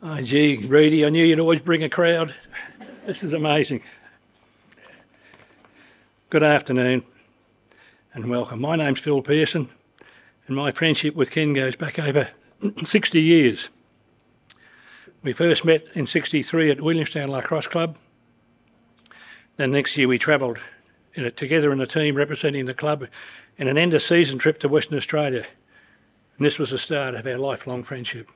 Oh, gee, Reedy, I knew you'd always bring a crowd. This is amazing. Good afternoon and welcome. My name's Phil Pearson and my friendship with Ken goes back over 60 years. We first met in '63 at Williamstown Lacrosse Club. Then next year we travelled together in a team representing the club in an end-of-season trip to Western Australia. And this was the start of our lifelong friendship.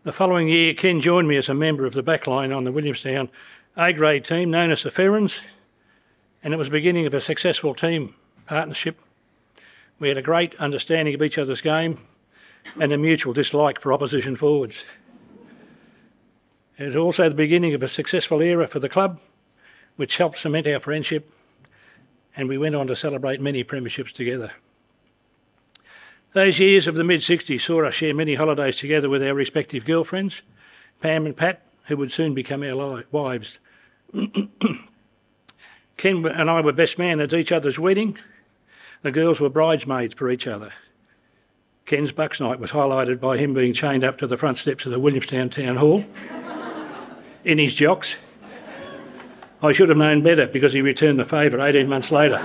The following year, Ken joined me as a member of the backline on the Williamstown A-grade team known as the Ferrans, and it was the beginning of a successful team partnership. We had a great understanding of each other's game and a mutual dislike for opposition forwards. It was also the beginning of a successful era for the club, which helped cement our friendship, and we went on to celebrate many premierships together. Those years of the mid-60s saw us share many holidays together with our respective girlfriends, Pam and Pat, who would soon become our wives. Ken and I were best man at each other's wedding. The girls were bridesmaids for each other. Ken's Bucks night was highlighted by him being chained up to the front steps of the Williamstown Town Hall in his jocks. I should have known better because he returned the favour 18 months later.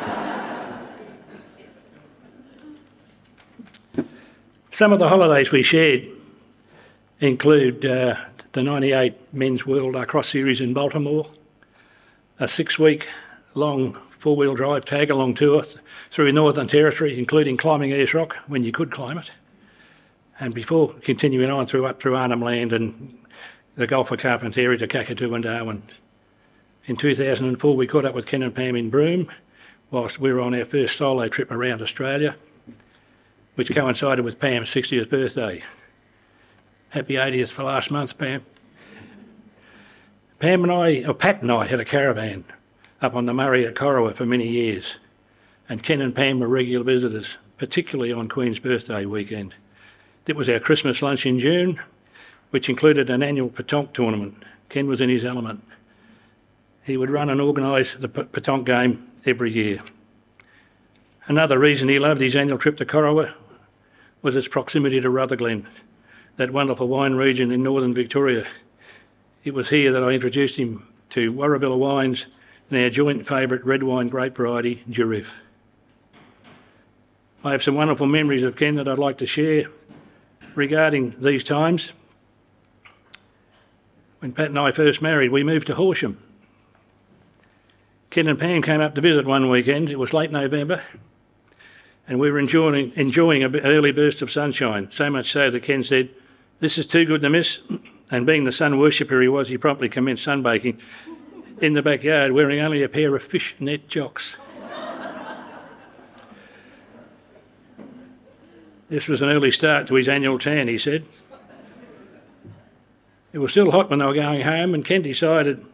Some of the holidays we shared include the '98 Men's World Lacrosse Series in Baltimore, a 6-week-long four-wheel drive tag-along tour through Northern Territory, including climbing Ayers Rock when you could climb it, and before continuing on up through Arnhem Land and the Gulf of Carpentaria to Kakadu and Darwin. In 2004 we caught up with Ken and Pam in Broome whilst we were on our first solo trip around Australia, which coincided with Pam's 60th birthday. Happy 80th for last month, Pam. Pat and I had a caravan up on the Murray at Corowa for many years, and Ken and Pam were regular visitors, particularly on Queen's birthday weekend. It was our Christmas lunch in June, which included an annual petanque tournament. Ken was in his element. He would run and organise the petanque game every year. Another reason he loved his annual trip to Corowa was its proximity to Rutherglen, that wonderful wine region in northern Victoria. It was here that I introduced him to Warrabilla wines and our joint favourite red wine grape variety, Giriffe. I have some wonderful memories of Ken that I'd like to share regarding these times. When Pat and I first married, we moved to Horsham. Ken and Pam came up to visit one weekend. It was late November, and we were enjoying an early burst of sunshine, so much so that Ken said, "This is too good to miss," and being the sun worshipper he was, he promptly commenced sunbaking in the backyard wearing only a pair of fishnet jocks. This was an early start to his annual tan, he said. It was still hot when they were going home, and Ken decided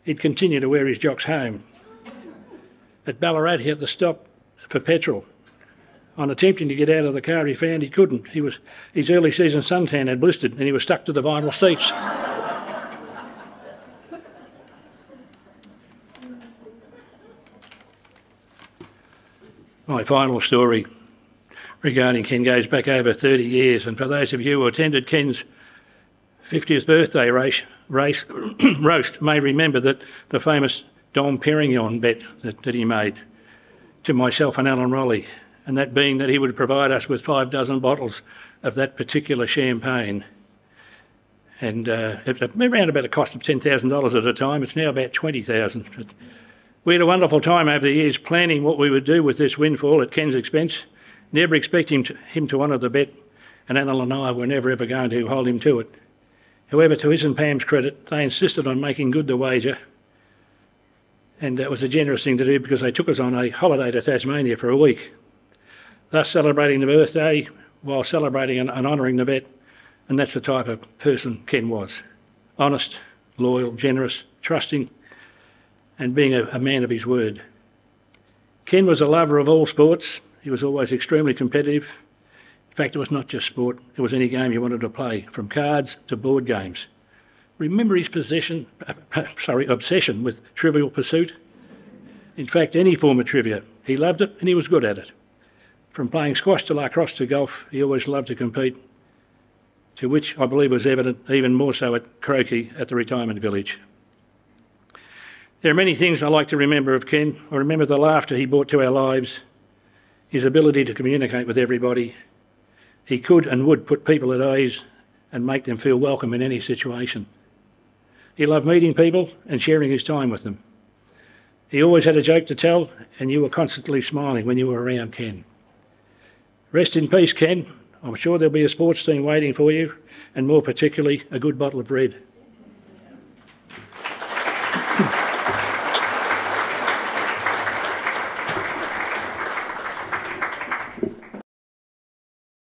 he'd continue to wear his jocks home. At Ballarat, he had to stop for petrol. On attempting to get out of the car, he found he couldn't. His early season suntan had blistered and he was stuck to the vinyl seats. My final story regarding Ken goes back over 30 years, and for those of you who attended Ken's 50th birthday roast may remember that the famous Dom Perignon bet that he made to myself and Alan Rowley, and that being that he would provide us with 5 dozen bottles of that particular champagne. And around about a cost of $10,000 at a time. It's now about $20,000. We had a wonderful time over the years planning what we would do with this windfall at Ken's expense, never expecting him to honour the bet, and Alan and I were never ever going to hold him to it. However, to his and Pam's credit, they insisted on making good the wager, and that was a generous thing to do because they took us on a holiday to Tasmania for a week, thus celebrating the birthday while celebrating and honouring the bet. And that's the type of person Ken was. Honest, loyal, generous, trusting, and being a man of his word. Ken was a lover of all sports. He was always extremely competitive. In fact, it was not just sport, it was any game you wanted to play, from cards to board games. Remember his obsession with Trivial Pursuit? In fact, any form of trivia. He loved it and he was good at it. From playing squash to lacrosse to golf, he always loved to compete. to which I believe was evident even more so at Croaky at the retirement village. There are many things I like to remember of Ken. I remember the laughter he brought to our lives, his ability to communicate with everybody. He could and would put people at ease and make them feel welcome in any situation. He loved meeting people and sharing his time with them. He always had a joke to tell, and you were constantly smiling when you were around Ken. Rest in peace, Ken. I'm sure there'll be a sports team waiting for you, and more particularly, a good bottle of red.